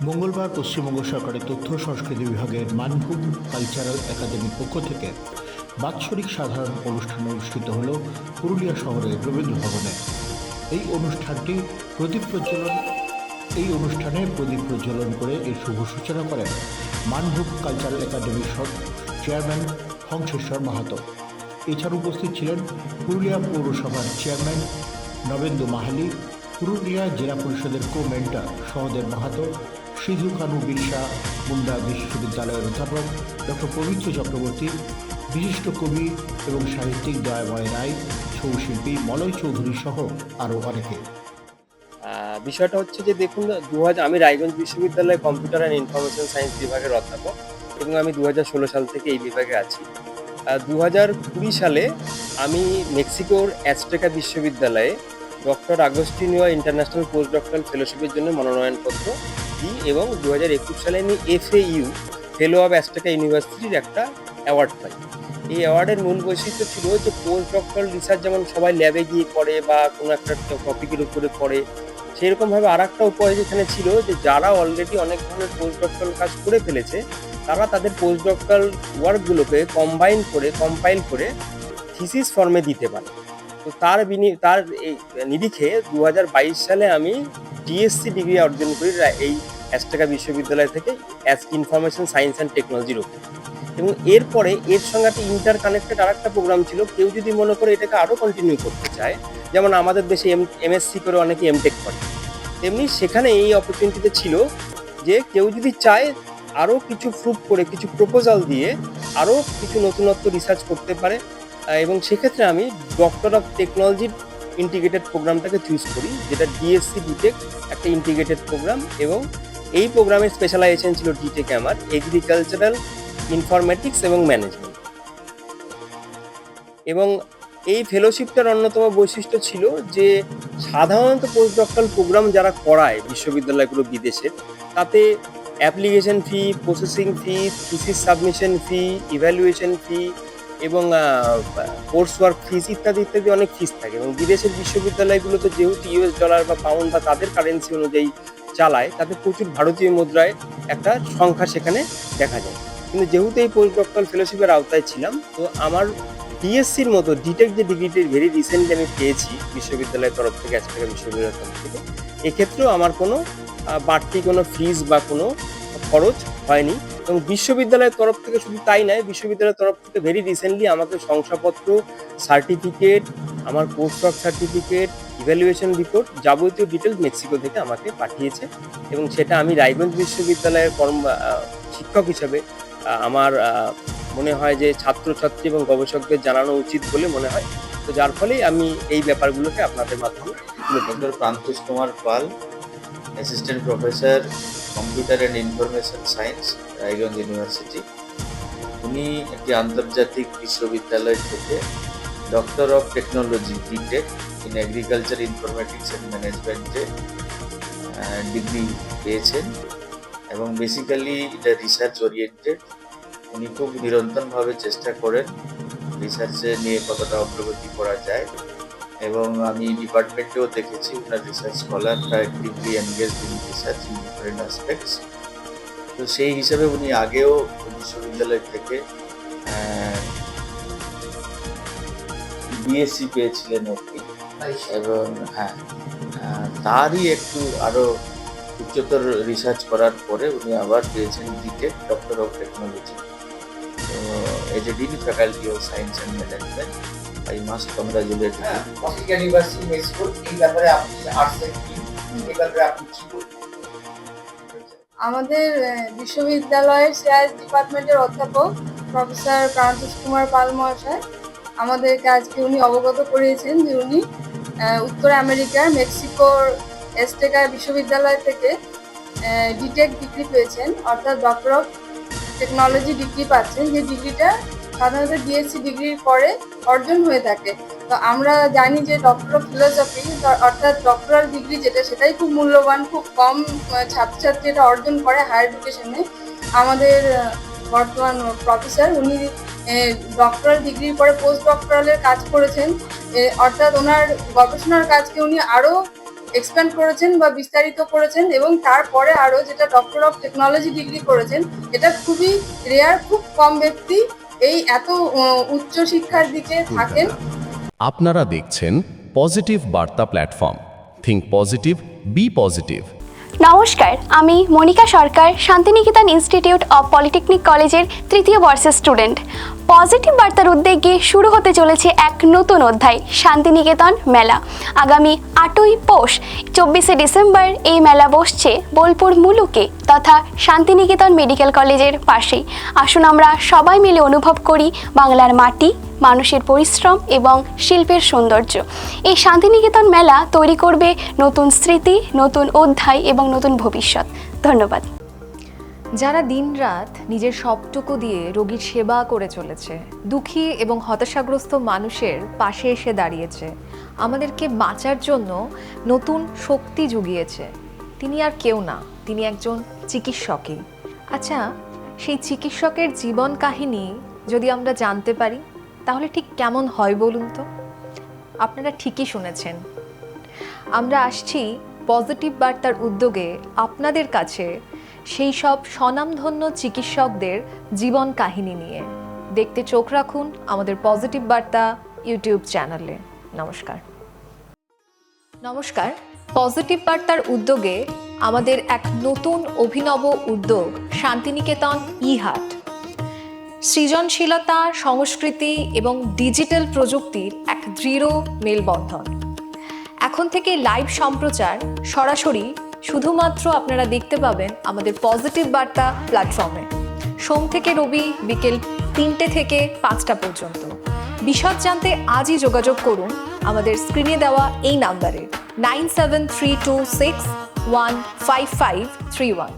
মঙ্গলবার পশ্চিমবঙ্গ সরকারের তথ্য সংস্কৃতি বিভাগের মানভূম কালচারাল একাডেমির পক্ষ থেকে বাৎসরিক সাধারণ অনুষ্ঠান অনুষ্ঠিত হল পুরুলিয়া শহরের রবীন্দ্র ভবনে। এই অনুষ্ঠানে প্রদীপ প্রজ্বলন করে এর শুভ সূচনা করেন মানভূম কালচারাল একাডেমির চেয়ারম্যান হংসেশ্বর মাহাতো। এছাড়া উপস্থিত ছিলেন পুরুলিয়া পৌরসভার চেয়ারম্যান নবেন্দু মাহালি, পুরুলিয়া জেলা পরিষদের মেন্টর সহদেব মাহাতো, সিধু কানু বিরসা মুন্ডা বিশ্ববিদ্যালয়ের অধ্যাপক ডক্টর পবিত্র চক্রবর্তী, বিশিষ্ট কবি এবং সাহিত্যিক দয়াময় রায়, ছৌশিল্পী মলয় চৌধুরী সহ আরও অনেকে। বিষয়টা হচ্ছে যে দেখুন, আমি রায়গঞ্জ বিশ্ববিদ্যালয়ে কম্পিউটার অ্যান্ড ইনফরমেশন সায়েন্স বিভাগের অধ্যাপক এবং আমি 2016 সাল থেকে এই বিভাগে আছি। 2020 সালে আমি মেক্সিকোর অ্যাজটেকা বিশ্ববিদ্যালয়ে ডক্টর আগস্টিনিও ইন্টারন্যাশনাল পোস্ট ডক্টরাল ফেলোশিপের জন্য মনোনয়নপত্র দিই এবং 2021 সালে আমি FAU ফেলো অব অ্যাজটেকা ইউনিভার্সিটির একটা অ্যাওয়ার্ড পাই। এই অ্যাওয়ার্ডের মূল বৈশিষ্ট্য ছিল যে পোস্ট ডক্টরাল রিসার্চ যেমন সবাই ল্যাবে গিয়ে করে বা কোনো একটা টপিকের উপরে পড়ে, সেরকমভাবে আর একটা উপায় যেখানে ছিল যে যারা অলরেডি অনেক ধরনের পোস্ট ডক্টরাল কাজ করে ফেলেছে তারা তাদের পোস্ট ডক্টরাল ওয়ার্কগুলোকে কম্পাইল করে থিসিস ফর্মে দিতে পারে। তো তার এই নিরিখে 2022 সালে আমি DSc ডিগ্রি অর্জন করি এই অ্যাজটেকা বিশ্ববিদ্যালয় থেকে ইনফরমেশন সায়েন্স অ্যান্ড টেকনোলজির উপর। এবং এরপরে এর সঙ্গে একটা ইন্টারকানেক্টেড আর একটা প্রোগ্রাম ছিল। কেউ যদি মনে করে এটাকে আরও কন্টিনিউ করতে চায়, যেমন আমাদের দেশে MSc করে অনেকে এমটেক করে, তেমনি সেখানে এই অপরচুনিটিতে ছিল যে কেউ যদি চায় আরও কিছু প্রুভ করে কিছু প্রপোজাল দিয়ে আরও কিছু নতুনত্ব রিসার্চ করতে পারে। এবং সেক্ষেত্রে আমি ডক্টর অফ টেকনোলজির ইন্টিগ্রেটেড প্রোগ্রামটাকে চুজ করি, যেটা DSc ডিটেক একটা ইন্টিগ্রেটেড প্রোগ্রাম। এবং এই প্রোগ্রামের স্পেশালাইজেশন ছিল ডিটেকে আমার এগ্রিকালচারাল ইনফরমেটিক্স এবং ম্যানেজমেন্ট। এবং এই ফেলোশিপটার অন্যতম বৈশিষ্ট্য ছিল যে সাধারণত পোস্ট ডক্টরাল প্রোগ্রাম যারা করায় বিশ্ববিদ্যালয়গুলো বিদেশের, তাতে application fee, processing fee, thesis submission fee, evaluation fee এবং কোর্স ওয়ার্ক ফিস ইত্যাদি অনেক ফিস থাকে। এবং বিদেশের বিশ্ববিদ্যালয়গুলোতে যেহেতু US ডলার বা পাউন্ড বা তাদের কারেন্সি অনুযায়ী চালায়, তাতে প্রচুর ভারতীয় মুদ্রায় একটা সংখ্যা সেখানে দেখা যায়। কিন্তু যেহেতু এই পোস্ট ডক্টরাল ফেলোশিপের আওতায় ছিলাম, তো আমার DScর মতো ডিটেক যে ডিগ্রিটি ভেরি রিসেন্টলি আমি পেয়েছি বিশ্ববিদ্যালয়ের তরফ থেকে, অ্যাজটেকা বিশ্ববিদ্যালয়ের তরফ থেকে, এক্ষেত্রেও আমার কোনো বাড়তি কোনো ফিস বা কোনো খরচ হয়নি। এবং বিশ্ববিদ্যালয়ের তরফ থেকে শুধু তাই নয়, বিশ্ববিদ্যালয়ের তরফ থেকে ভেরি রিসেন্টলি আমাকে শংসাপত্র, সার্টিফিকেট, আমার course work certificate, evaluation report, যাবতীয় ডিটেলস মেক্সিকো থেকে আমাকে পাঠিয়েছে। এবং সেটা আমি রায়গঞ্জ বিশ্ববিদ্যালয়ের শিক্ষক হিসাবে আমার মনে হয় যে ছাত্রছাত্রী এবং গবেষকদের জানানো উচিত বলে মনে হয়। তো যার ফলে আমি এই ব্যাপারগুলোকে আপনাদের মাধ্যমে doctor Prantosh Kumar Pal, assistant professor computer and information science, Raiganj university. উনি একটি আন্তর্জাতিক বিশ্ববিদ্যালয় থেকে doctor of technology DTech in agriculture informatics and ম্যানেজমেন্টে ডিগ্রি পেয়েছেন এবং বেসিক্যালি এটা রিসার্চ ওরিয়েন্টেড। উনি খুব নিরন্তরভাবে চেষ্টা করেন রিসার্চে নিয়ে কতটা অগ্রগতি করা যায়। এবং আমি ডিপার্টমেন্টেও দেখেছি ওনার রিসার্চ স্কলাররা actively engaged in research in different aspects. তো সেই হিসাবে উনি আগেও বিশ্ববিদ্যালয় থেকে DSc পেয়েছিলেন আর কি। এবং তারই একটু আরো উচ্চতর রিসার্চ করার পরে উনি আবার পেয়েছেন ডিটেক, ডক্টর অফ টেকনোলজি। তো as a dean faculty of science and management, I must congratulate him. University Mexico এই ব্যাপারে আপনি আর্টসের কি এই ব্যাপারে আপনি কি বলবেন? আমাদের বিশ্ববিদ্যালয়ের সিআইএস ডিপার্টমেন্টের অধ্যাপক প্রফেসর প্রান্তোষ কুমার পাল মহাশয় আমাদেরকে আজকে উনি অবগত করিয়েছেন যে উনি উত্তর আমেরিকার মেক্সিকোর অ্যাজটেকা বিশ্ববিদ্যালয় থেকে ডিটেক ডিগ্রি পেয়েছেন, অর্থাৎ ডক্টর অফ টেকনোলজি ডিগ্রি পাচ্ছেন, যে ডিগ্রিটা সাধারণত DSc ডিগ্রির পরে অর্জন হয়ে থাকে। তো আমরা জানি যে ডক্টর অফ ফিলোসফি অর্থাৎ ডক্টরাল ডিগ্রি যেটা, সেটাই খুব মূল্যবান, খুব কম ছাত্রছাত্রী এটা অর্জন করে হায়ার এডুকেশনে। আমাদের বর্তমান প্রফেসর উনি ডক্টরাল ডিগ্রির পরে পোস্ট ডক্টরালের কাজ করেছেন, অর্থাৎ ওনার গবেষণার কাজকে উনি আরও এক্সপ্যান্ড করেছেন বা বিস্তারিত করেছেন, এবং তারপরে আরো যেটা ডক্টর অফ টেকনোলজি ডিগ্রি করেছেন। এটা খুবই রেয়ার, খুব কম ব্যক্তি এই এত উচ্চ শিক্ষার দিকে থাকেন। আপনারা দেখছেন positive Barta platform. Think positive, be positive. নমস্কার, আমি Monika Sarkar, Santiniketan institute of polytechnic কলেজের তৃতীয় বর্ষের স্টুডেন্ট। পজিটিভ বার্তার উদ্যোগে শুরু হতে চলেছে এক নতুন অধ্যায়, শান্তিনিকেতন মেলা। আগামী 8ই পৌষ 24শে ডিসেম্বর এই মেলা বসছে বোলপুর মুলুকে তথা শান্তিনিকেতন মেডিকেল কলেজের পাশেই। আসুন আমরা সবাই মিলে অনুভব করি বাংলার মাটি, মানুষের পরিশ্রম এবং শিল্পের সৌন্দর্য। এই শান্তিনিকেতন মেলা তৈরি করবে নতুন স্মৃতি, নতুন অধ্যায় এবং নতুন ভবিষ্যৎ। ধন্যবাদ। যারা দিনরাত নিজের সবটুকু দিয়ে রোগীর সেবা করে চলেছে, দুঃখী এবং হতাশাগ্রস্ত মানুষের পাশে এসে দাঁড়িয়েছে, আমাদেরকে বাঁচার জন্য নতুন শক্তি জুগিয়েছে, তিনি আর কেউ না, তিনি একজন চিকিৎসকই। আচ্ছা, সেই চিকিৎসকের জীবন কাহিনী যদি আমরা জানতে পারি তাহলে ঠিক কেমন হয় বলুন তো? আপনারা ঠিকই শুনেছেন, আমরা আসছি পজিটিভ বার্তার উদ্যোগে আপনাদের কাছে সেই সব স্বনামধন্য চিকিৎসকদের জীবন কাহিনী নিয়ে। দেখতে চোখ রাখুন আমাদের পজিটিভ বার্তা ইউটিউব চ্যানেলে। নমস্কার। নমস্কার, পজিটিভ বার্তার উদ্যোগে আমাদের এক নতুন অভিনব উদ্যোগ শান্তিনিকেতন ই-হাট। সৃজনশীলতা, সংস্কৃতি এবং ডিজিটাল প্রযুক্তির এক দৃঢ় মেলবন্ধন। এখন থেকে লাইভ সম্প্রচার সরাসরি শুধুমাত্র আপনারা দেখতে পাবেন আমাদের পজিটিভ বার্তা প্ল্যাটফর্মে, সোম থেকে রবি বিকেল 3টে থেকে 5টা পর্যন্ত। বিশদ জানতে আজই যোগাযোগ করুন আমাদের স্ক্রিনে দেওয়া এই নাম্বারে 9732615531।